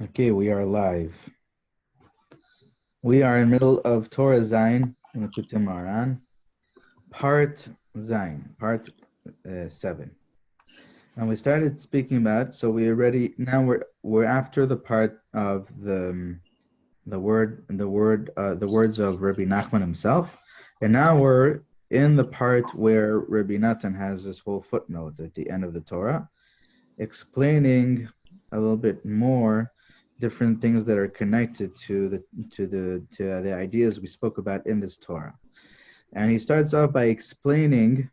Okay, we are live. We are in the middle of Torah Zayin in Likutei Moharan, part Zayin, part 7. And we started speaking about, so we already now we're after the part of the words of Rabbi Nachman himself, and now we're in the part where Rabbi Natan has this whole footnote at the end of the Torah, explaining a little bit more different things that are connected to the ideas we spoke about in this Torah. And he starts off by explaining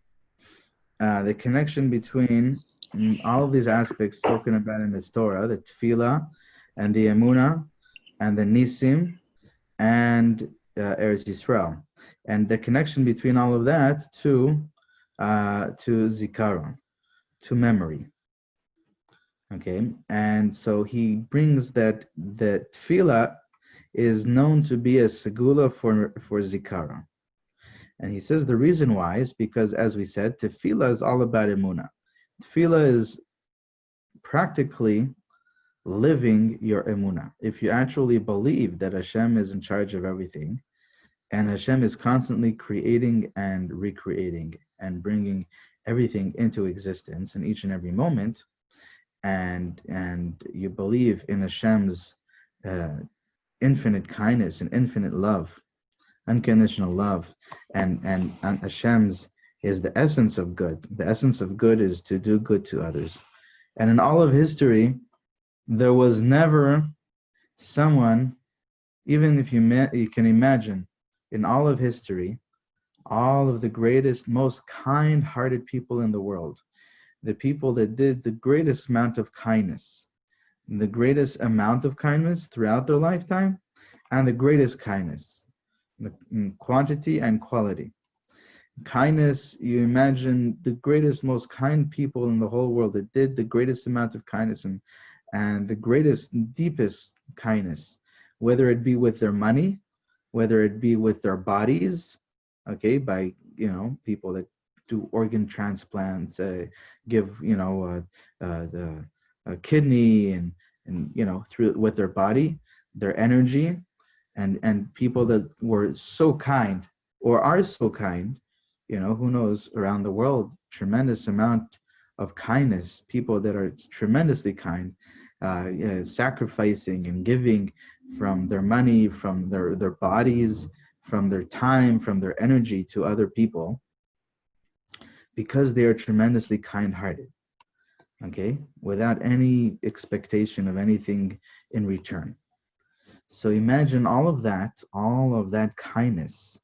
the connection between all of these aspects spoken about in this Torah, the tefillah and the emunah and the nisim and Eretz Yisrael, and the connection between all of that to zikaron, to memory. Okay, and so he brings that tefillah is known to be a segula for zikaron. And he says the reason why is because, as we said, tefillah is all about emunah. Tefillah is practically living your emunah. If you actually believe that Hashem is in charge of everything, and Hashem is constantly creating and recreating and bringing everything into existence in each and every moment, and you believe in Hashem's infinite kindness and infinite love, unconditional love, and Hashem's is the essence of good. The essence of good is to do good to others. And in all of history, there was never someone, even if you can imagine, in all of history, all of the greatest, most kind-hearted people in the world, the people that did the greatest amount of kindness throughout their lifetime, and the greatest kindness, in quantity and quality. Kindness, you imagine the greatest, most kind people in the whole world that did the greatest amount of kindness and the greatest, deepest kindness, whether it be with their money, whether it be with their bodies, okay, by, people that do organ transplants, give, the kidney and through with their body, their energy, and people that were so kind or are so kind, who knows, around the world, tremendous amount of kindness, people that are tremendously kind, sacrificing and giving from their money, from their bodies, from their time, from their energy to other people, because they are tremendously kind-hearted, okay, without any expectation of anything in return. So imagine all of that kindness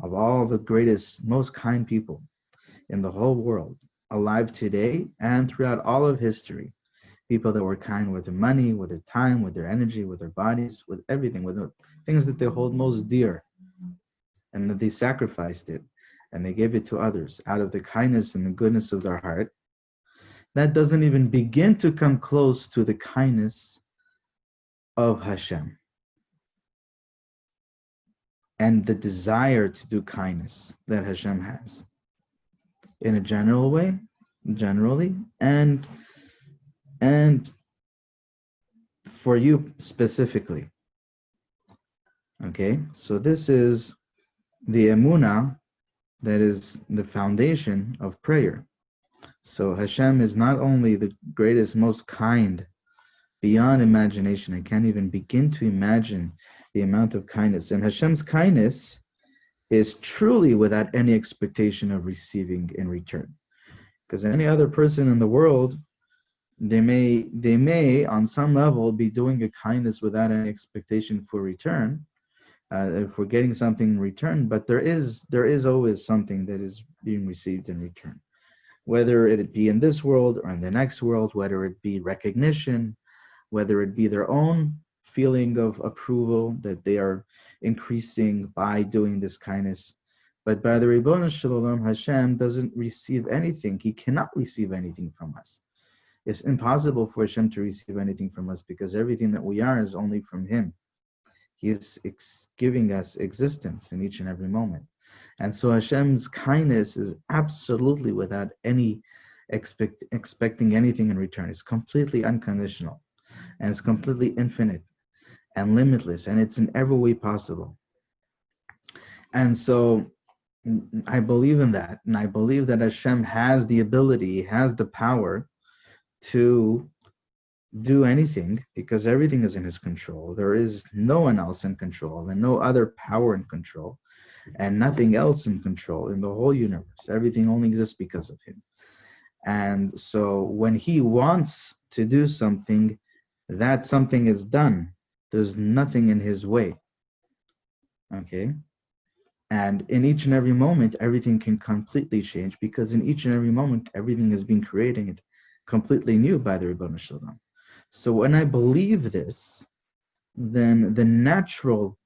of all the greatest, most kind people in the whole world, alive today and throughout all of history. People that were kind with their money, with their time, with their energy, with their bodies, with everything, with the things that they hold most dear, and that they sacrificed it, and they gave it to others out of the kindness and the goodness of their heart. That doesn't even begin to come close to the kindness of Hashem and the desire to do kindness that Hashem has in a general way, generally, and for you specifically. Okay, so this is the emunah, that is the foundation of prayer. So Hashem is not only the greatest, most kind, beyond imagination. I can't even begin to imagine the amount of kindness. And Hashem's kindness is truly without any expectation of receiving in return. Because any other person in the world, they may on some level be doing a kindness without any expectation for return, if we're getting something in return, but there is always something that is being received in return, whether it be in this world or in the next world, whether it be recognition, whether it be their own feeling of approval that they are increasing by doing this kindness. But by the Ribono Shel Olam, Hashem doesn't receive anything. He cannot receive anything from us. It's impossible for Hashem to receive anything from us, because everything that we are is only from Him. He is giving us existence in each and every moment. And so Hashem's kindness is absolutely without any expecting anything in return. It's completely unconditional. and it's completely infinite and limitless, and it's in every way possible. And so I believe in that, and I believe that Hashem has the ability, has the power to do anything, because everything is in his control. There is no one else in control, and no other power in control, and nothing else in control in the whole universe. Everything only exists because of him. And so when he wants to do something, that something is done. There's nothing in his way. Okay? And in each and every moment, everything can completely change, because in each and every moment, everything is being created completely new by the Ribono Shel Olam. So when I believe this, then the natural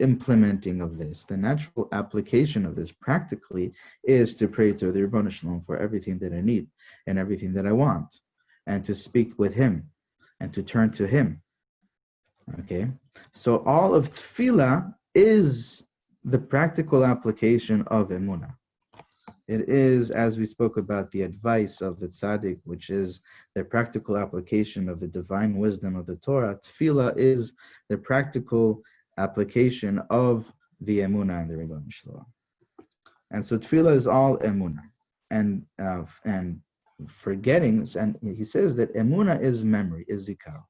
implementing of this, the natural application of this practically is to pray to the Ribono Shel Olam for everything that I need and everything that I want, and to speak with him and to turn to him. Okay, so all of tefillah is the practical application of emunah. It is, as we spoke about, the advice of the tzaddik, which is the practical application of the divine wisdom of the Torah. Tefillah is the practical application of the emunah and the Ribono Shel Olam. And so tefillah is all emunah, and forgetting. And he says that emunah is memory, is zikar.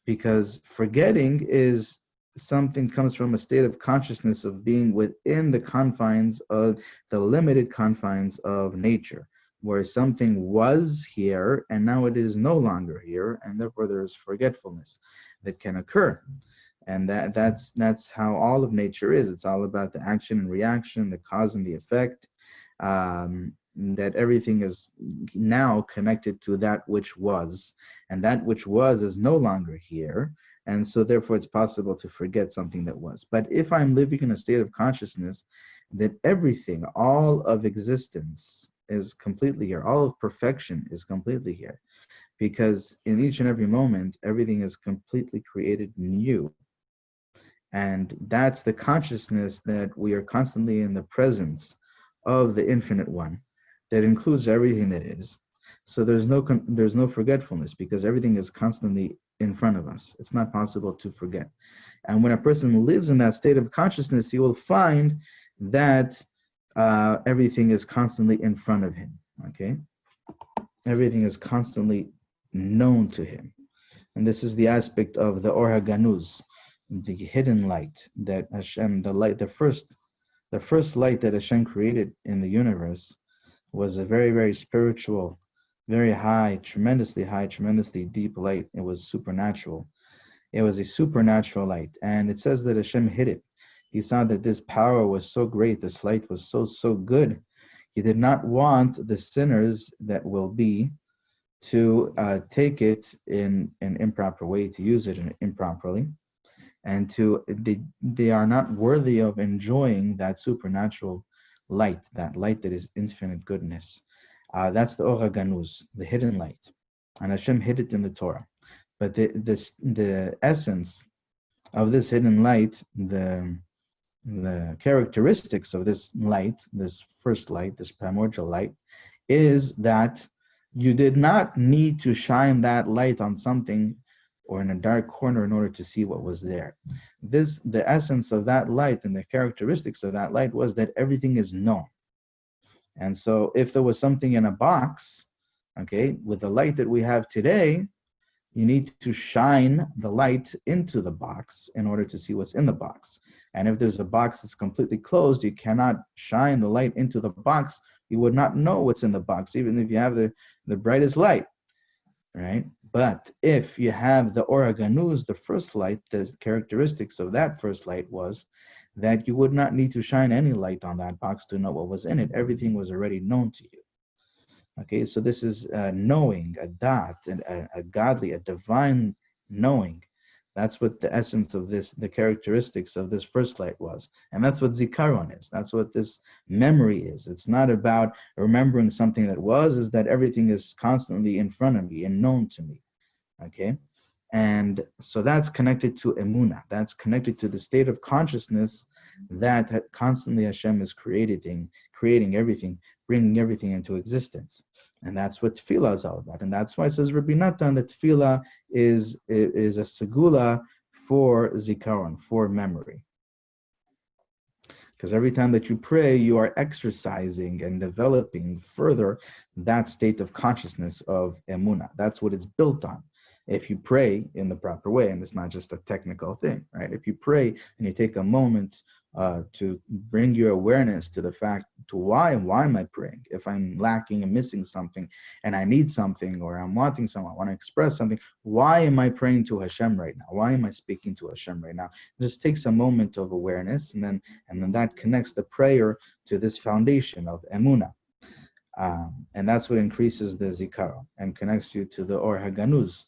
Because forgetting is something comes from a state of consciousness of being within the confines of the limited confines of nature, where something was here and now it is no longer here, and therefore there is forgetfulness that can occur. And that's how all of nature is. It's all about the action and reaction, the cause and the effect. That everything is now connected to that which was, and that which was is no longer here, and so therefore it's possible to forget something that was. But if I'm living in a state of consciousness that everything, all of existence is completely here, all of perfection is completely here, because in each and every moment everything is completely created new, and that's the consciousness that we are constantly in the presence of the infinite one, that includes everything that is. So there's no forgetfulness, because everything is constantly in front of us. It's not possible to forget. And when a person lives in that state of consciousness, he will find that everything is constantly in front of him. Okay, everything is constantly known to him, and this is the aspect of the Or HaGanuz, the hidden light that Hashem, the first light that Hashem created in the universe, was a very, very spiritual, very high, tremendously deep light. It was supernatural. It was a supernatural light. And it says that Hashem hid it. He saw that this power was so great, this light was so good. He did not want the sinners that will be to take it in an improper way, to use it improperly, and they are not worthy of enjoying that supernatural light, that light that is infinite goodness. That's the Or HaGanuz, the hidden light. And Hashem hid it in the Torah. But the essence of this hidden light, the characteristics of this light, this first light, this primordial light, is that you did not need to shine that light on something or in a dark corner in order to see what was there. The essence of that light and the characteristics of that light was that everything is known. And so if there was something in a box, okay, with the light that we have today, you need to shine the light into the box in order to see what's in the box. And if there's a box that's completely closed, you cannot shine the light into the box. You would not know what's in the box, even if you have the brightest light, right? But if you have the Or HaGanuz, the first light, the characteristics of that first light was that you would not need to shine any light on that box to know what was in it. Everything was already known to you. Okay, so this is knowing, a dat, a godly, a divine knowing. That's what the essence of this, the characteristics of this first light was. And that's what zikaron is. That's what this memory is. It's not about remembering something that was, is that everything is constantly in front of me and known to me. Okay? And so that's connected to emunah. That's connected to the state of consciousness that constantly Hashem is creating everything, bringing everything into existence. And that's what tefillah is all about. And that's why it says Rabbi Natan that tefillah is a segula for zikaron, for memory. Because every time that you pray, you are exercising and developing further that state of consciousness of emunah. That's what it's built on. If you pray in the proper way, and it's not just a technical thing, right? If you pray and you take a moment to bring your awareness to the fact, to why am I praying? If I'm lacking and missing something, and I need something, or I'm wanting something, I want to express something, why am I praying to Hashem right now? Why am I speaking to Hashem right now? It just takes a moment of awareness, and then that connects the prayer to this foundation of emunah. And that's what increases the zikaron and connects you to the or haganuz.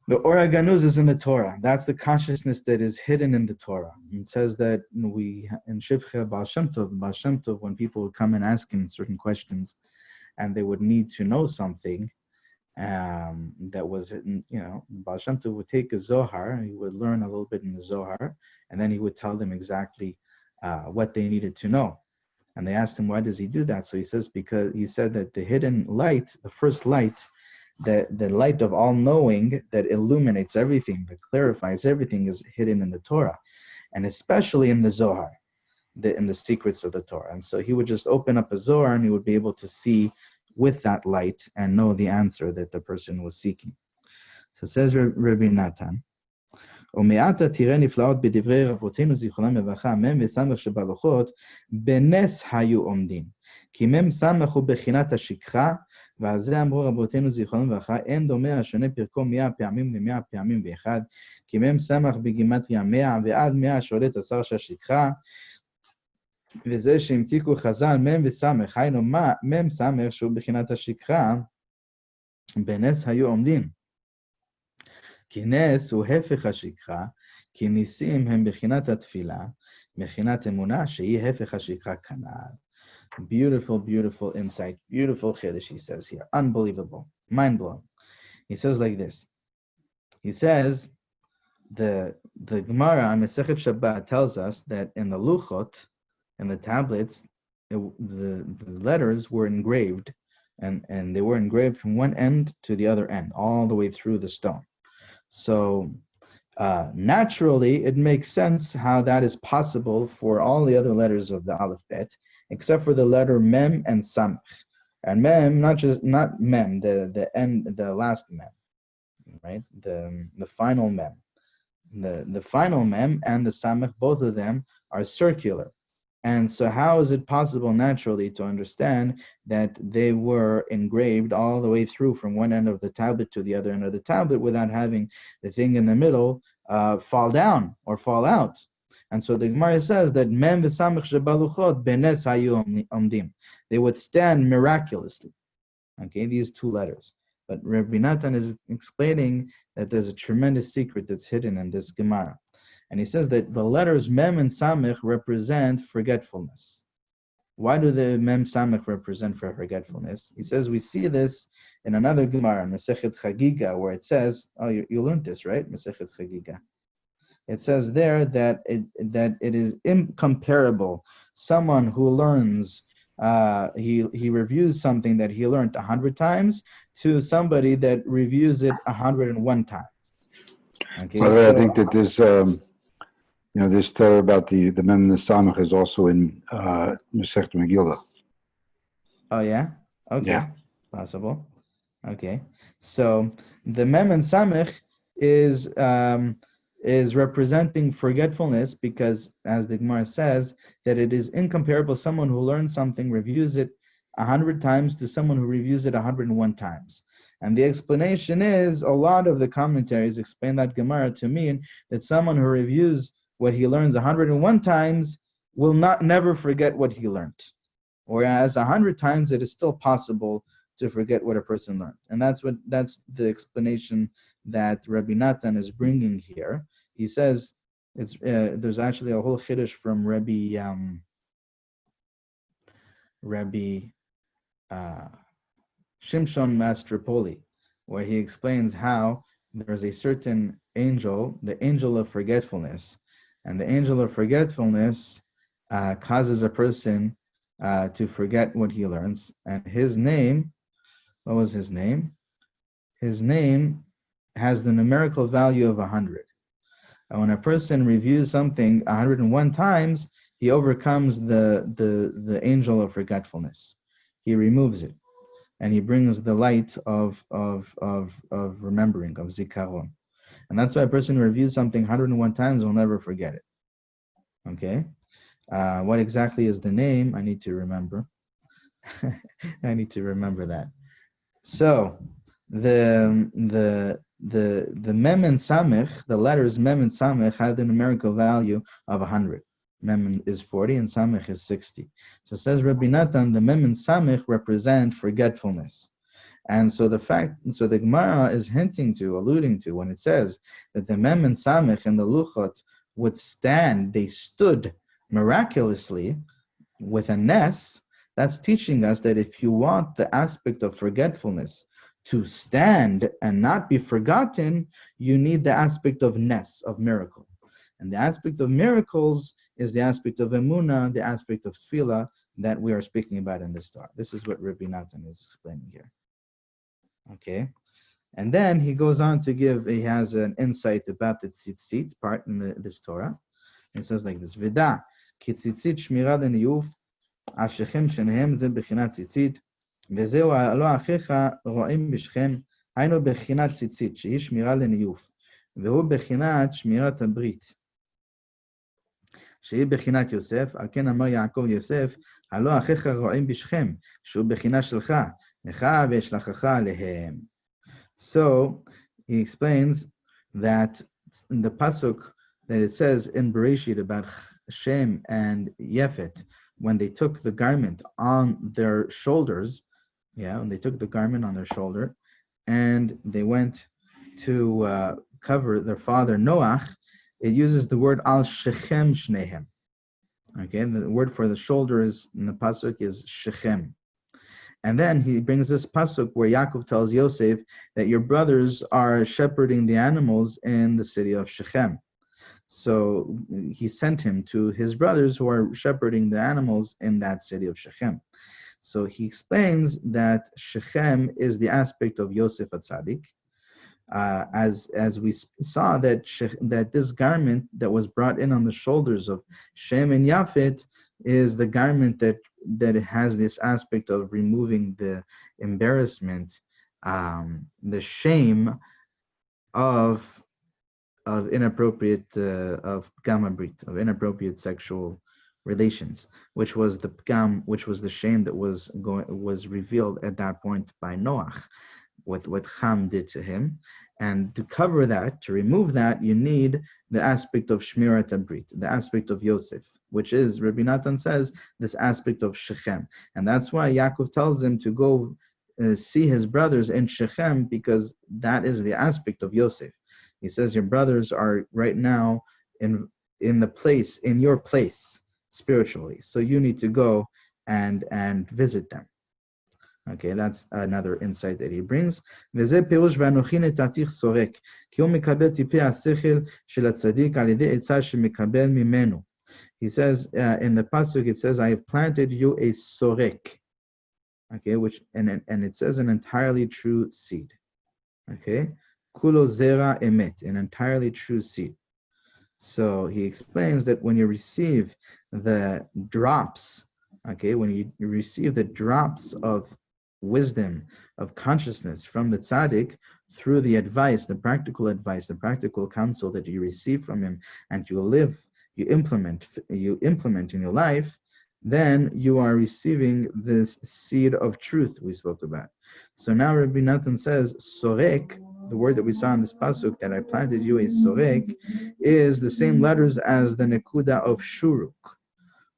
The Or HaGanuz is in the Torah. That's the consciousness that is hidden in the Torah. It says that we, in Shivcha Baal Shem Tov, when people would come and ask him certain questions, and they would need to know something, that was, Baal Shem Tov would take a Zohar, he would learn a little bit in the Zohar, and then he would tell them exactly what they needed to know. And they asked him, why does he do that? So he says, because he said that the hidden light, the first light, the light of all-knowing that illuminates everything, that clarifies everything, is hidden in the Torah, and especially in the Zohar, in the secrets of the Torah. And so he would just open up a Zohar and he would be able to see with that light and know the answer that the person was seeking. So it says Rabbi Natan, ומעתה תראה נפלאות בדברי רבותינו זיכרונם לברכה, מ' וס' שבלוחות, בנס היו עומדים. כי מ' ס' הוא בחינת השכחה, ועל זה אמרו רבותינו זיכרונם לברכה, אין דומה השונה פרקו 100 פעמים ל100 פעמים ואחד, כי מ' ס' בגימטריה 100, ועד 100 שולט השר של השכחה, וזה שהמתיקו חז"ל מ' וס', היינו מ' ס' שהוא בחינת השכחה, בנס היו עומדים. כי נס הוא הפך השכחה, כי ניסים הם בחינת התפילה, בחינת אמונה שהיא הפך השכחה כנ"ל. Beautiful, beautiful insight, beautiful chiddush, he says here. Unbelievable, mind-blowing. He says like this. He says, the Gemara on Masechet Shabbat tells us that in the luchot, in the tablets, the letters were engraved, and they were engraved from one end to the other end, all the way through the stone. So naturally, it makes sense how that is possible for all the other letters of the Aleph-Bet, except for the letter Mem and Samech. And Mem, not Mem, the end, the last Mem, right? The final Mem. The final Mem and the Samech, both of them are circular. And so how is it possible naturally to understand that they were engraved all the way through from one end of the tablet to the other end of the tablet without having the thing in the middle fall down or fall out? And so the Gemara says that Mem v'Samech shebaluchot benes hayu omdim. They would stand miraculously. Okay, these two letters. But Rabbi Natan is explaining that there's a tremendous secret that's hidden in this Gemara. And he says that the letters Mem and Samech represent forgetfulness. Why do the Mem Samech represent for forgetfulness? He says we see this in another Gemara, Masechet Chagiga, where it says, you learned this, right? Masechet Chagiga. It says there that it is incomparable. Someone who learns, he reviews something that he learned 100 times to somebody that reviews it 101 times. Okay, well, I think that this, this story about the Mem and the Samech is also in Masechet Megillah. Oh yeah? Okay. Yeah. Possible. Okay. So the Mem and Samech is representing forgetfulness because, as the Gemara says, that it is incomparable. Someone who learns something, reviews it 100 times to someone who reviews it 101 times. And the explanation is, a lot of the commentaries explain that Gemara to mean that someone who reviews what he learns 101 times will never forget what he learned. Whereas 100 times it is still possible to forget what a person learned. And that's the explanation that Rabbi Natan is bringing here. He says there's actually a whole chiddush from Rabbi Shimshon Mastropoli, where he explains how there's a certain angel, the angel of forgetfulness, and the angel of forgetfulness causes a person to forget what he learns. And his name, what was his name? His name has the numerical value of 100. And when a person reviews something 101 times, he overcomes the angel of forgetfulness. He removes it, and he brings the light of remembering, of zikaron. And that's why a person who reviews something 101 times will never forget it. Okay? What exactly is the name? I need to remember. I need to remember that. So the mem and samech, the letters mem and samech, have the numerical value of 100. Mem is 40 and samech is 60. So says Rabbi Natan, the mem and samech represent forgetfulness. And so the Gemara is alluding to, when it says that the mem and samech and the luchot would stand, they stood miraculously with a nes. That's teaching us that if you want the aspect of forgetfulness to stand and not be forgotten, you need the aspect of nes, of miracle. And the aspect of miracles is the aspect of emunah, the aspect of tefillah that we are speaking about in this Torah. This is what Rabbi Natan is explaining here. Okay? And then he goes on to he has an insight about the tzitzit part in this Torah. It says like this, Vida, ki tzitzit shmira leniyuf, ashechem shenehem ze b'chinat tzitzit, וזהו הלא אחיך רואים בשכם, היינו בחינת ציצית, שהיא שמירה לניוף, והוא בחינת שמירת הברית, שהיא בחינת יוסף, על כן אמר יעקב יוסף, הלא אחיך רואים בשכם, שהוא בחינה שלך, לך ואשלחך עליהם. So, he explains that in the pasuk that it says in Bereshit about Shem and Yefet, when they took the garment on their shoulders, when they took the garment on their shoulder, and they went to cover their father Noach, it uses the word al shechem shnehem. Okay, the word for the shoulder is in the pasuk is shechem. And then he brings this pasuk where Yaakov tells Yosef that your brothers are shepherding the animals in the city of Shechem. So he sent him to his brothers who are shepherding the animals in that city of Shechem. So he explains that Shechem is the aspect of Yosef HaTzadik, as we saw that this garment that was brought in on the shoulders of Shem and Yafet is the garment that has this aspect of removing the embarrassment, the shame of inappropriate of gamma brit, of inappropriate sexual relations, which was the pgam, which was the shame that was revealed at that point by Noach, with what Ham did to him. And to cover that, to remove that, you need the aspect of Shmirat Abrit, the aspect of Yosef, which is, Rabbi Natan says, this aspect of Shechem. And that's why Yaakov tells him to go see his brothers in Shechem, because that is the aspect of Yosef. He says, your brothers are right now in your place, spiritually. So you need to go and visit them. Okay, that's another insight that he brings. וזה פירוש ואנוכי נתתיך סורק, כי הוא מקבל טיפי השכל של הצדיק על ידי עצה שמקבל ממנו. He says, in the pasuk, it says, I have planted you a sorek. Okay, which and it says an entirely true seed. Okay, kulo zera emet, an entirely true seed. So he explains that when you receive the drops, okay, when you receive the drops of wisdom, of consciousness from the tzaddik through the advice, the practical counsel that you receive from him, and you implement in your life, then you are receiving this seed of truth we spoke about. So now Rabbi Natan says, sorek, the word that we saw in this pasuk, that I planted you a sorek, is the same letters as the nekuda of shuruk.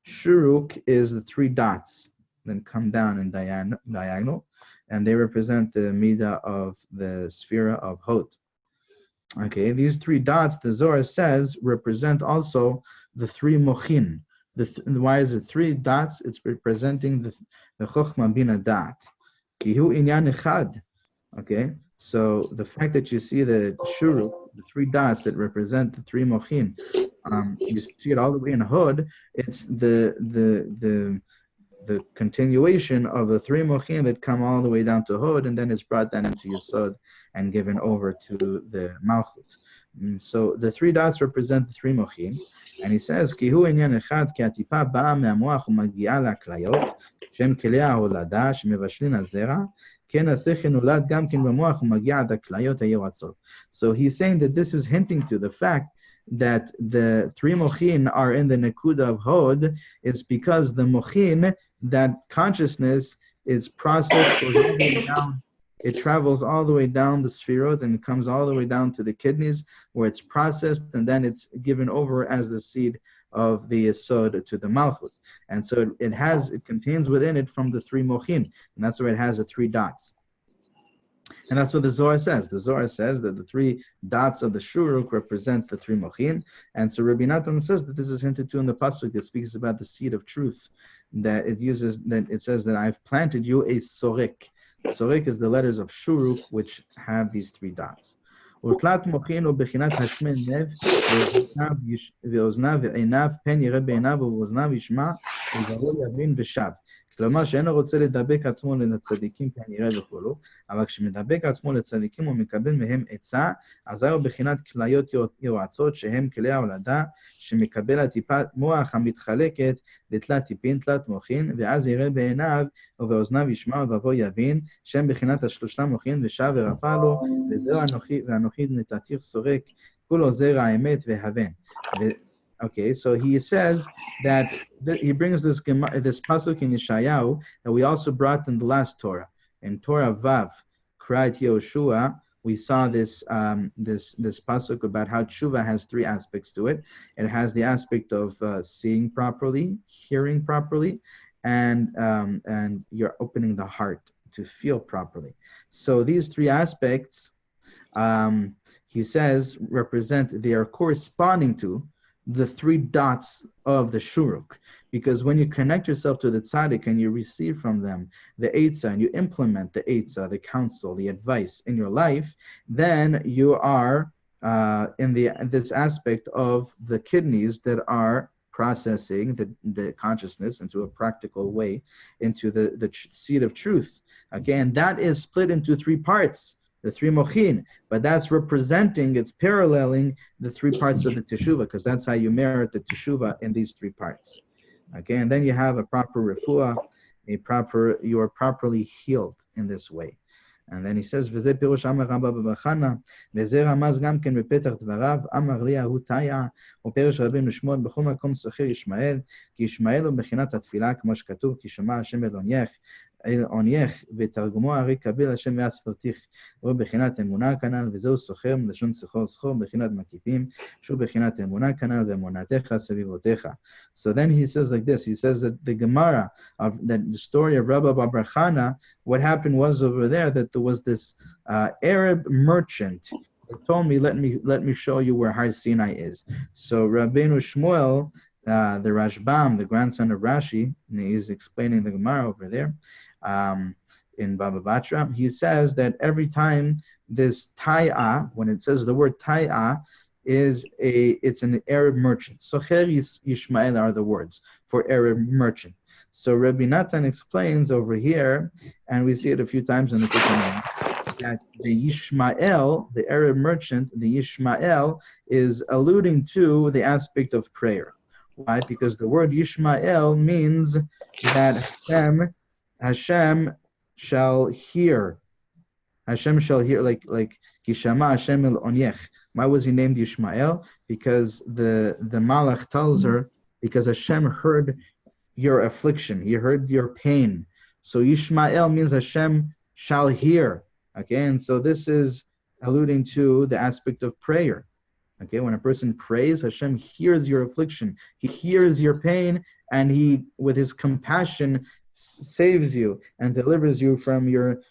Shuruk is the 3 dots that come down in diagonal, and they represent the midah of the sphere of Hod. Okay, these 3 dots, the Zohar says, represent also the 3 mochin. Why is it 3 dots? It's representing the chokhmah bina dat. Kihu inyan echad. Okay, so the fact that you see the shuruk, the 3 dots that represent the 3 mochin, you see it all the way in Hod. It's the the continuation of the three mochin that come all the way down to Hod, and then it's brought down into Yesod and given over to the Malchut. So the three dots represent the three mochin, and he says, כי הוא עניין אחד, כי הטיפה באה מהמוח ומגיעה לכליות, שהם כלי ההולדה, שמבשלים הזרע, כן השכל נולד גם כן במוח ומגיע עד הכליות היועצות. So he's saying that this is hinting to the fact that the three mochin are in the Nekuda of Hod. It's because the mochin, that consciousness, is processed, goes all the way down. It travels all the way down the Sfirot and it comes all the way down to the kidneys, where it's processed and then it's given over as the seed of the Yesod to the Malchut. And so it contains within it from the three mochin, and that's why it has the three dots. And that's what the Zohar says. The Zohar says that the three dots of the Shuruk represent the three mochin. And so Rabbi Natan says that this is hinted to in the pasuk that speaks about the seed of truth. That it says that I've planted you a sorik. Sorik is the letters of Shuruk, which have these three dots. ותלת מוחין הוא בחינת השמן לב, ואוזניו ועיניו, פן יראה בעיניו ובאוזניו ישמע, וברו יבין ושב. כלומר שאינו רוצה לדבק עצמו לצדיקים פן יראה וכולו, אבל כשמדבק עצמו לצדיקים הוא מקבל מהם עצה, אז זהו בחינת כליות יועצות שהם כלי ההולדה, שמקבל הטיפת מוח המתחלקת לתלת טיפין, תלת מוחין, ואז יראה בעיניו ובאוזניו ישמע ובבוא יבין, שהם בחינת השלושה מוחין ושב ורפא לו, וזהו ואנוכי נתתיך סורק, כולו זרע האמת והבן. Okay, so he says that he brings this pasuk in Yeshayahu that we also brought in the last Torah. In Torah Vav, Kriyat Yehoshua, we saw this pasuk about how tshuva has three aspects to it. It has the aspect of seeing properly, hearing properly, and you're opening the heart to feel properly. So these three aspects, he says, they are corresponding to the three dots of the shuruk, because when you connect yourself to the tzaddik and you receive from them the eitzah and you implement the eitzah, the counsel, the advice in your life, then you are in this aspect of the kidneys that are processing the consciousness into a practical way into the seed of truth. Again, that is split into three parts. The three mochin, but that's representing, it's paralleling the three parts of the teshuvah, because that's how you merit the teshuvah in these three parts. Okay, and then you have a proper refuah, you are properly healed in this way. And then he says, וזה פירוש אמר רבא בבא חנא, וזה רמז גם כן בפתח דבריו, אמר לי ההוא תיה, ופירוש רבינו שמואל בכל מקום סוחר ישמעאל, כי ישמעאל הוא בחינת התפילה, כמו שכתוב, כי שמע השם אל עונייך, ותרגמו הרי קביל השם ויעצתותיך, הוא בחינת אמונה כנ"ל, וזהו סוחר מלשון סחור סחור, בחינת מקיפים, שהוא בחינת אמונה כנ"ל, ואמונתך סביבותיך. So then he says like this, he says that the Gemara, the story of Rabbi Bar Chana, what happened was over there that there was this Arab merchant that told me, let me show you where Har Sinai is. So Rabbeinu Shmuel, the Rashbam, the grandson of Rashi, and he's explaining the Gemara over there, in Baba Batra, he says that every time this tai'ah, when it says the word tai'ah, it's an Arab merchant. Socher Yishmael are the words for Arab merchant. So Rabbi Natan explains over here, and we see it a few times in the Quran, that the Yishmael, the Arab merchant, the Yishmael is alluding to the aspect of prayer. Why? Because the word Yishmael means that Hashem shall hear. Hashem shall hear, like Kishama Hashem el Onyech. Why was he named Yishmael? Because the Malach tells her, because Hashem heard your affliction, he heard your pain. So Yishmael means Hashem shall hear. Okay, and so this is alluding to the aspect of prayer. Okay, when a person prays, Hashem hears your affliction. He hears your pain, and he, with his compassion, saves you and delivers you from your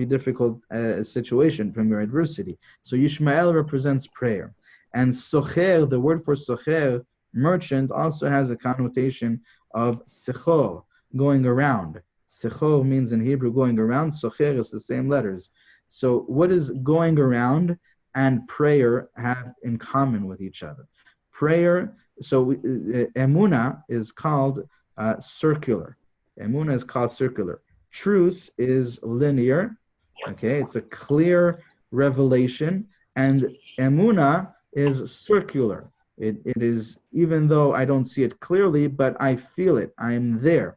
difficult situation, from your adversity. So Yishmael represents prayer. And socher, the word for socher, merchant, also has a connotation of sechor, going around. Sechor means in Hebrew going around. Socher is the same letters. So what is going around and prayer have in common with each other? Prayer, so emunah is called circular. Emuna is called circular. Truth is linear. Okay, it's a clear revelation, and emuna is circular. It is, even though I don't see it clearly, but I feel it. I am there.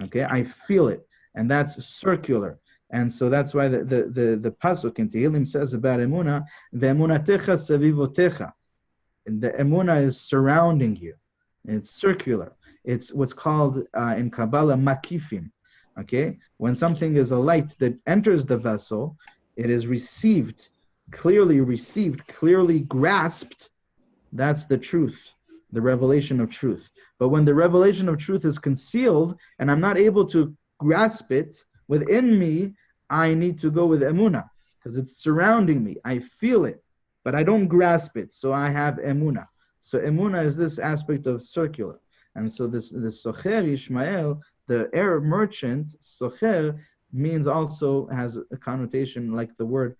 Okay, I feel it, and that's circular. And so that's why the pasuk in Tehillim says about emuna, ve'emunatecha savivotecha. The emuna is surrounding you. It's circular. It's what's called in Kabbalah makifim. Okay, when something is a light that enters the vessel, it is received, clearly grasped. That's the truth, the revelation of truth. But when the revelation of truth is concealed and I'm not able to grasp it within me, I need to go with emuna because it's surrounding me. I feel it, but I don't grasp it. So I have emuna. So emuna is this aspect of circular. And so the socher Ishmael, the Arab merchant, socher, means also has a connotation like the word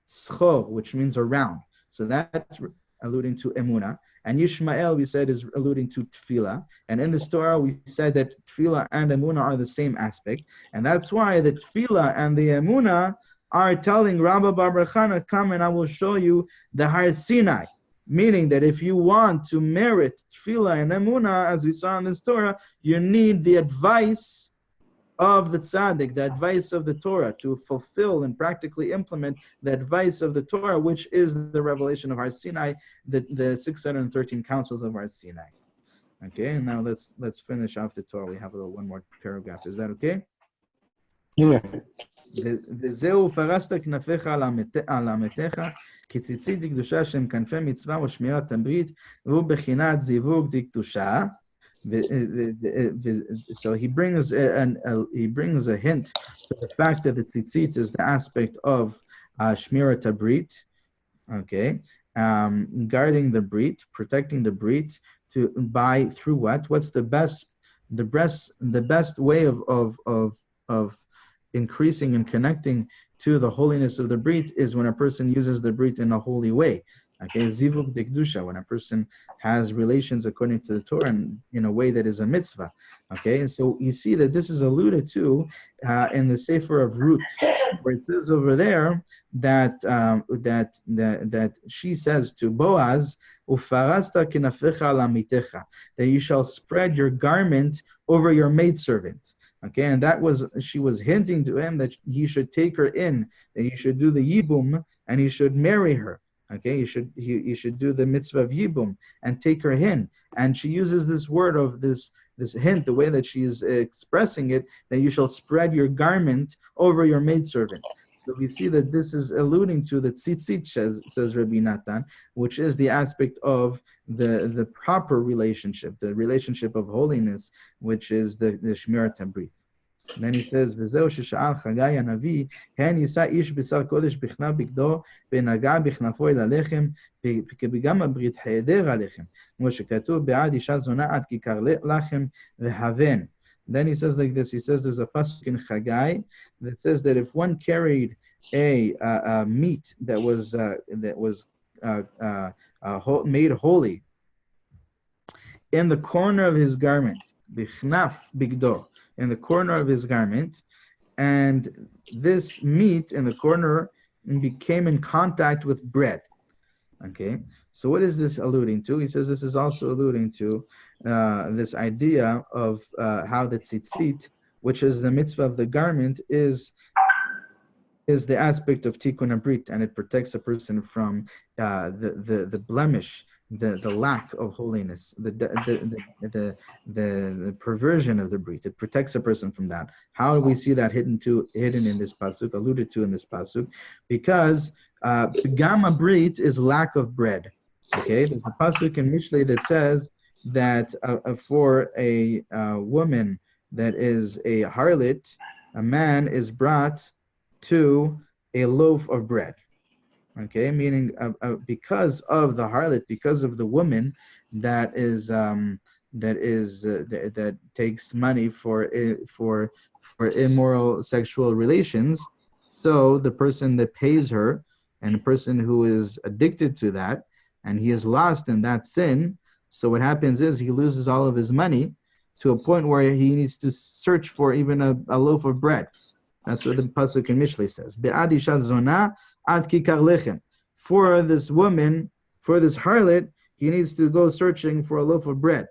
schor, which means around. So that's alluding to emuna. And Yishmael, we said, is alluding to tefillah. And in this Torah, we said that tefillah and emuna are the same aspect. And that's why the tefillah and the emuna are telling Rabbi Bar Chana, come and I will show you the Har Sinai. Meaning that if you want to merit tefillah and emuna, as we saw in this Torah, you need the advice of the tzaddik, the advice of the Torah, to fulfill and practically implement the advice of the Torah, which is the revelation of Har Sinai, the 613 councils of Har Sinai. Okay, and now let's finish off the Torah. We have one more paragraph. Is that okay? Yeah. וזהו פרשת כנפיך על עמתך, כי ציצית דקדושה שהם כנפי מצווה ושמירת הברית, והוא בחינת זיווג דקדושה. So he brings a hint to the fact that the tzitzit is the aspect of shmirat habrit, okay, guarding the brit, protecting the brit through what? What's the best way of increasing and connecting to the holiness of the brit is when a person uses the brit in a holy way. Okay, zivug dekdusha, when a person has relations according to the Torah and in a way that is a mitzvah. Okay, and so you see that this is alluded to in the Sefer of Ruth, where it says over there that that she says to Boaz, "Ufarasta kinafecha lamitecha," that you shall spread your garment over your maidservant. Okay, and she was hinting to him that he should take her in, that he should do the yibum and he should marry her. Okay, you should do the mitzvah of yibum and take her in. And she uses this word of this hint, the way that she is expressing it, that you shall spread your garment over your maidservant. So we see that this is alluding to the tzitzit, says Rabbi Natan, which is the aspect of the proper relationship, the relationship of holiness, which is the shmirat habrit. Then he says, "V'zeu shesha'al Chagai hanavi, hen yisa ish b'sar kodesh bichna bigdo, v'naga bichnafo el alechem, v'kebigam habrit ha'eder alechem, כמו שכתוב בעד אישה זונה עד כיכר לחם והבן." Then he says like this. He says there's a pasuk in Chagai that says that if one carried a meat that was made holy in the corner of his garment, bichnaf bigdo, in the corner of his garment, and this meat in the corner became in contact with bread. Okay, so what is this alluding to? He says this is also alluding to this idea of how the tzitzit, which is the mitzvah of the garment, is the aspect of tikkun habrit, and it protects a person from the blemish, the lack of holiness, the perversion of the brit. It protects a person from that. How do we see that hidden in this pasuk, alluded to in this pasuk? Because gam brit is lack of bread. Okay, there's a pasuk in Mishlei that says that for a woman that is a harlot, a man is brought to a loaf of bread. Okay, meaning because of the harlot, because of the woman that takes money for immoral sexual relations. So the person that pays her, and a person who is addicted to that, and he is lost in that sin. So what happens is he loses all of his money, to a point where he needs to search for even a loaf of bread. That's what the pasuk in Mishlei says. Be'ad isha zona ad kikar lechem. For this woman, for this harlot, he needs to go searching for a loaf of bread.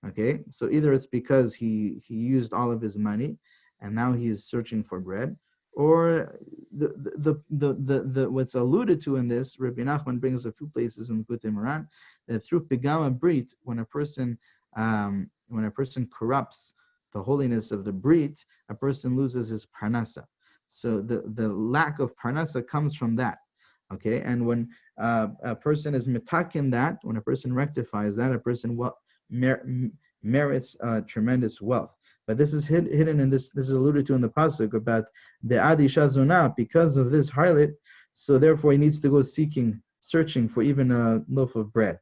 Okay, so either it's because he used all of his money, and now he is searching for bread, or the what's alluded to in this, Rabbi Nachman brings a few places in Likutei Moharan that through pigama brit, when a person corrupts the holiness of the brit, a person loses his parnasa. So the lack of parnasa comes from that. Okay, and when a person is mitakin that, when a person rectifies that, a person merits tremendous wealth. But this is hidden in this. This is alluded to in the pasuk about be'ad isha zona, because of this harlot. So therefore, he needs to go searching for even a loaf of bread.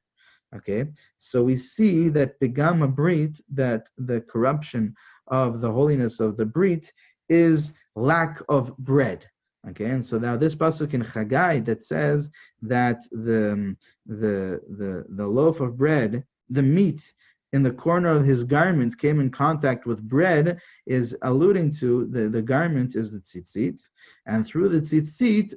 Okay, so we see that pigama brit, that the corruption of the holiness of the brit is lack of bread. Okay, and so now this pasuk in Chagai that says that the loaf of bread, the meat in the corner of his garment came in contact with bread, is alluding to the garment is the tzitzit, and through the tzitzit,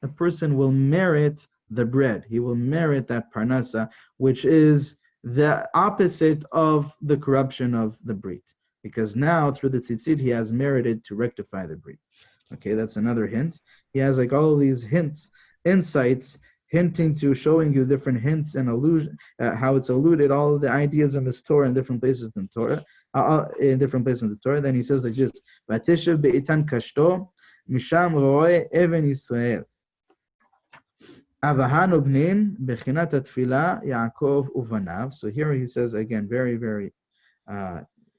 a person will merit the bread. He will merit that parnasa, which is the opposite of the corruption of the brit. Because now, through the tzitzit, he has merited to rectify the brit. Okay, that's another hint. He has like all of these hints, insights, hinting to showing you different hints and allusion, how it's alluded, all of the ideas in this Torah in different places in Torah, in different places in the Torah. Then he says like this: "Vatishav be'itan kashto, misham roe even Yisrael. Avahanu bnin bechinat atfila Yaakov uvanav." So here he says again, very, very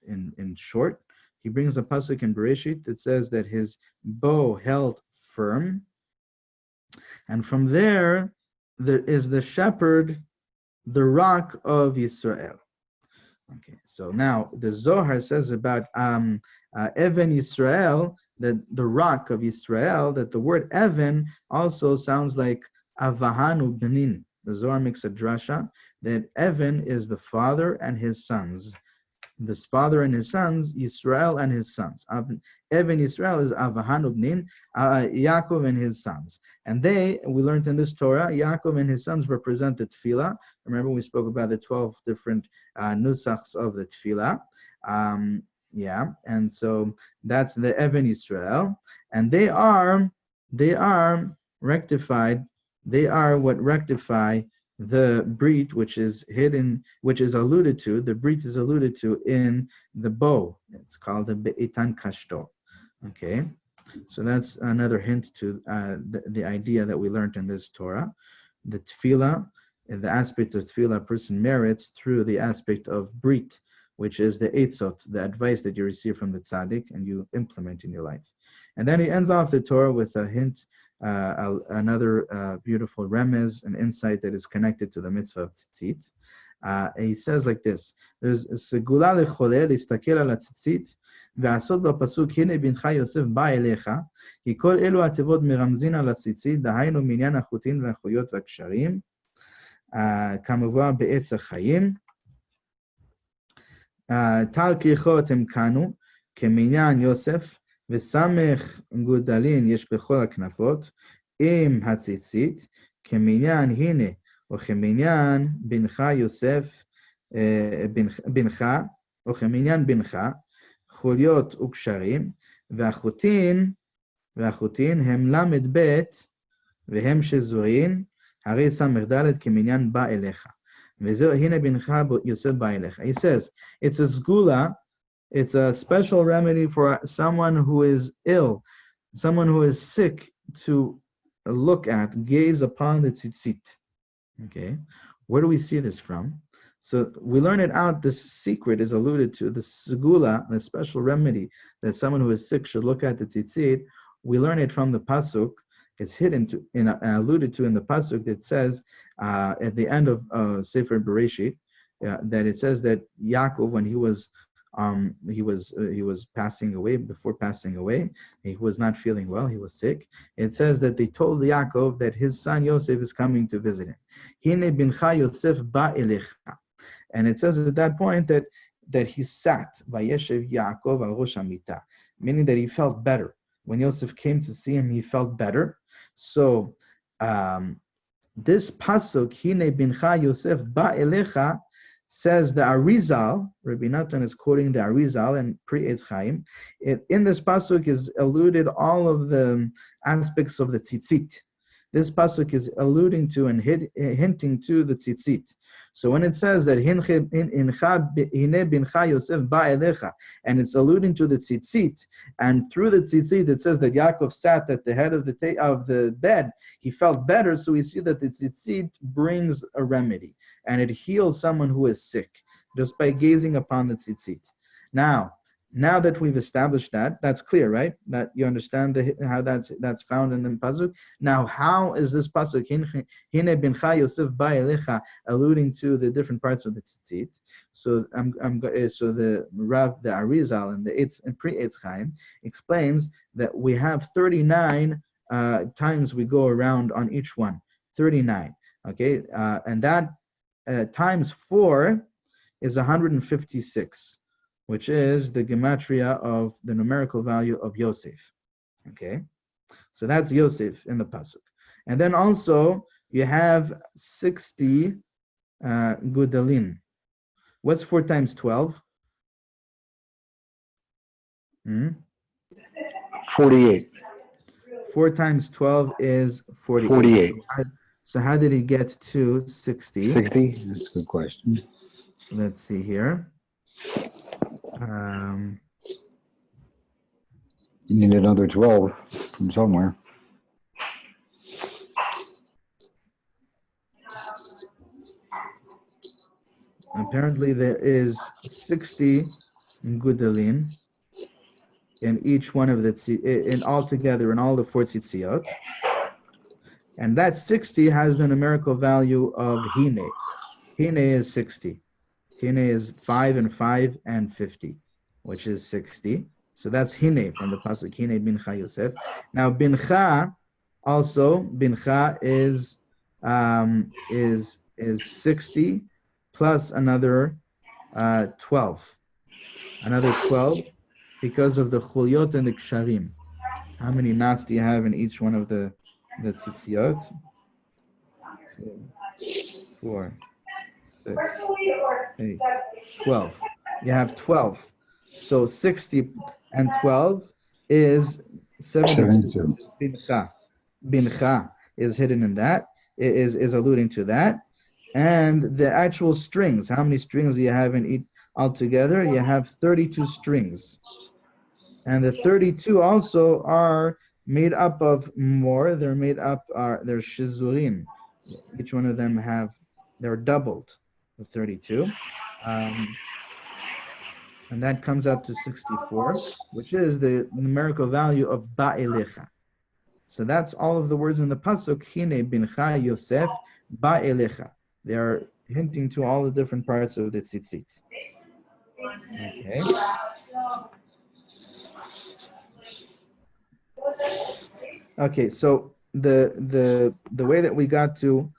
in short, he brings a pasuk in Bereshit that says that his bow held firm, and from there is the shepherd, the rock of Yisrael. Okay, so now the Zohar says about Even Yisrael, that the rock of Yisrael, that the word Even also sounds like Avahanu Benin. The Zohar makes a drasha that Even is the father and his sons. This father and his sons, Yisrael and his sons. Even Yisrael is Avahanu Benin, Yaakov and his sons. And we learned in this Torah, Yaakov and his sons represent the tefillah. Remember we spoke about the 12 different nusachs of the tefillah. And so that's the Even Yisrael. And they are rectified, they are what rectify the brit, which is hidden, which is alluded to, the brit is alluded to in the bow. It's called the be'itan kashto. Okay, so that's another hint to the idea that we learned in this Torah. The tefillah, the aspect of tefillah, a person merits through the aspect of brit, which is the etzot, the advice that you receive from the tzaddik and you implement in your life. And then he ends off the Torah with a hint, another beautiful remez, an insight that is connected to the mitzvah of tzitzit. He says like this: there's segula lecholel istakel al tzitzit ve'asot b'pasuk hine bincha Yosef ba elecha ki kol elu atevot meramzin al tzitzit dahainu minyan achutin ve'achuyot ve'ksharim kamuvah be'etz hachayim tal krichot em kanu keminyan Yosef וסמך גודלין יש בכל הכנפות, עם הציצית, כמניין הנה, או כמניין בנך יוסף, או כמניין בנך, חוליות וקשרים, והחוטין הם למד בית, והם שזורין, הרי סמך ד' כמניין בא אליך. וזהו, הנה בנך יוסף בא אליך. He says, it's a sgula. It's a special remedy for someone who is ill, someone who is sick, to look at, gaze upon the tzitzit. Okay, where do we see this from? So we learn it out, this secret is alluded to, the segula, the special remedy that someone who is sick should look at the tzitzit. We learn it from the pasuk. It's hidden alluded to in the pasuk that says at the end of Sefer Bereshit, that it says that Yaakov, when he was passing away, before passing away, he was not feeling well, he was sick. It says that they told Yaakov that his son Yosef is coming to visit him. Hine bincha Yosef ba elecha. And it says at that point that that he sat, Vayeshev Yaakov al Rosh Hamita, meaning that he felt better. When Yosef came to see him, he felt better. So this pasuk, Hine bincha Yosef ba elecha, says the Arizal, Rabbi Nathan is quoting the Arizal and pre-Eitz Chaim. In this pasuk is alluded all of the aspects of the tzitzit. This pasuk is alluding to and hinting to the tzitzit. So when it says that Hine bincha Yosef ba elecha, and it's alluding to the tzitzit, and through the tzitzit it says that Yaakov sat at the head of the bed, he felt better. So we see that the tzitzit brings a remedy, and it heals someone who is sick just by gazing upon the tzitzit. Now that we've established that, that's clear, right? That you understand how that's found in the pasuk. Now, how is this pasuk Hine bincha Yosef ba elecha alluding to the different parts of the tzitzit? So so the Rav, the Arizal, and the pre-Eitz Chaim explains that we have 39 times we go around on each one. 39. Okay, and that times 4 is 156. Which is the gematria of the numerical value of Yosef. Okay, so that's Yosef in the pasuk. And then also you have 60 gudalin. What's 4 times 12? 48. 4 times 12 is 48. 48. So how did he get to 60? 60? That's a good question. Let's see here. You need another 12 from somewhere. Apparently there is 60 gudalin in each one of in all together in all the 4 tzitziot. And that 60 has the numerical value of Hine. Hine is 60. Hine is 5 and 5 and 50, which is 60. So that's Hine from the pasuk Hine bincha Yosef. Now bincha is 60 plus another 12. Another 12 because of the chulyot and the ksharim. How many knots do you have in each one of the tzitziot? 2, 4, 6, 8, 12. You have 12. So 60 and 12 is 72. Bincha. Bincha is hidden in that. It is alluding to that. And the actual strings, how many strings do you have in each altogether? You have 32 strings. And the 32 also are made up of more. They're shizurim. Each one of them they're doubled, the 32. And that comes out to 64, which is the numerical value of ba'elecha. So that's all of the words in the pasuk, Hine bincha Yosef ba'elecha. They are hinting to all the different parts of the tzitzit. Okay. Okay, so the way that we got to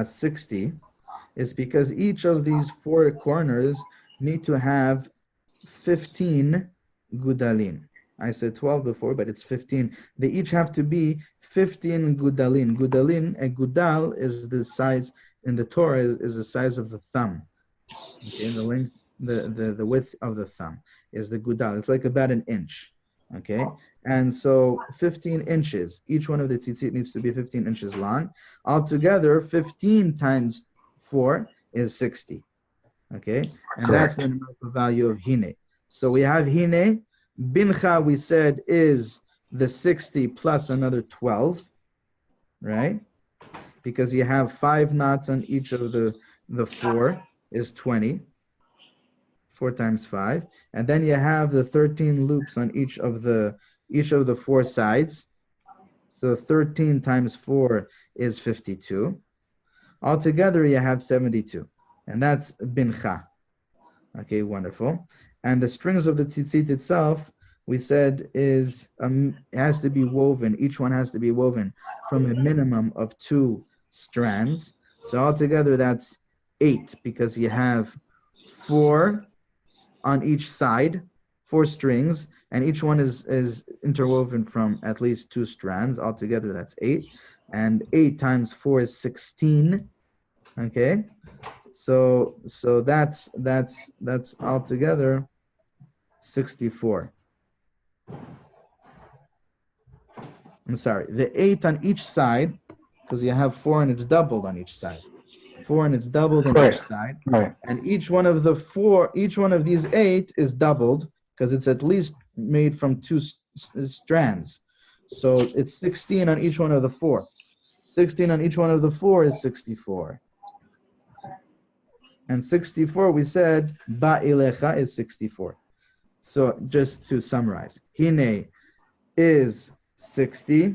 60 is because each of these 4 corners need to have 15 gudalin. I said 12 before, but it's 15. They each have to be 15 gudalin. Gudalin, a gudal is the size in the Torah is the size of the thumb. Okay, the length, the width of the thumb is the gudal. It's like about an inch. Okay, and so 15 inches. Each one of the tzitzit needs to be 15 inches long. Altogether, 15 times 4 is 60. Okay, and that's the numerical value of Hine. So we have Hine. Bincha, we said, is the 60 plus another 12, right? Because you have 5 knots on each of the 4 is 20. 4 times 5, and then you have the 13 loops on each of the 4 sides. So 13 times 4 is 52. Altogether, you have 72, and that's bincha. Okay, wonderful. And the strings of the tzitzit itself, we said, has to be woven. Each one has to be woven from a minimum of 2 strands. So altogether, that's 8 because you have 4 on each side, 4 strings, and each one is interwoven from at least 2 strands. Altogether, that's 8. And 8 times 4 is 16. Okay, so that's altogether 64. I'm sorry, the 8 on each side, because you have 4 and it's doubled on each side. 4 and it's doubled on each side. Right. And each one of these 8 is doubled because it's at least made from 2 strands. So it's 16 on each one of the 4. 16 on each one of the 4 is 64. And 64, we said, Ba'ilecha is 64. So just to summarize, Hine is 60.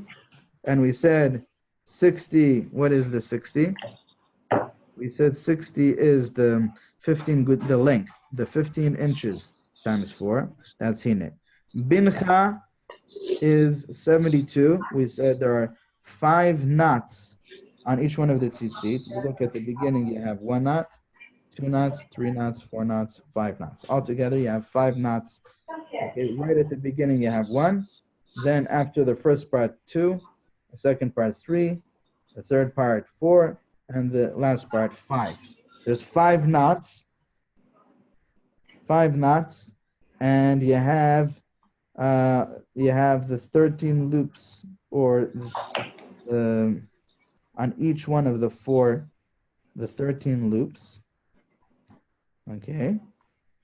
And we said 60, what is the 60? We said 60 is the 15, the length, the 15 inches times 4. That's Hine. Bincha is 72. We said there are 5 knots on each one of the tzitzit. You look at the beginning, you have 1 knot, 2 knots, 3 knots, 4 knots, 5 knots. Altogether, you have 5 knots. Okay, right at the beginning, you have 1. Then after the first part, 2. The second part, 3. The third part, 4. And the last part, 5. There's 5 knots. 5 knots. And you have the 13 loops, or on each one of the 4, the 13 loops. Okay,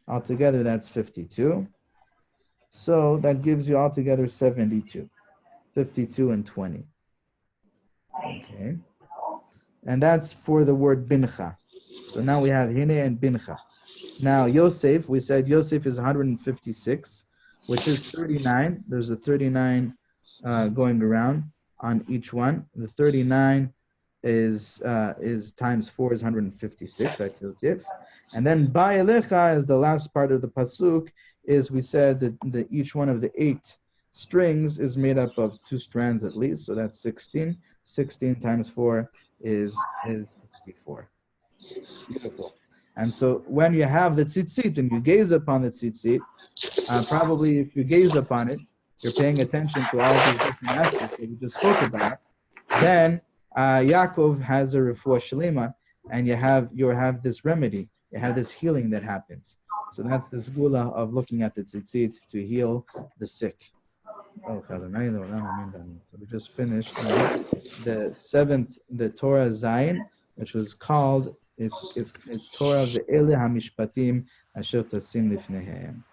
altogether that's 52. So that gives you altogether 72. 52 and 20. Okay, and that's for the word bincha. So now we have hine and bincha. Now Yosef, we said Yosef is 156, which is 39. There's a 39 going around on each one. The 39 is times 4 is 156. That's Yosef. And then Ba'elecha is the last part of the pasuk. Is we said that each one of the 8 strings is made up of 2 strands at least. So that's 16. 16 times 4 is 64. Beautiful. And so when you have the tzitzit and you gaze upon the tzitzit, probably if you gaze upon it, you're paying attention to all these different aspects that we just spoke about. Then Yaakov has a refuah shlema, and you have this remedy. You have this healing that happens. So that's the segula of looking at the tzitzit to heal the sick. So we just finished the 7th, the Torah Zayin, which was called, it's Torah of the HaMishpatim asher tasim lifnehem.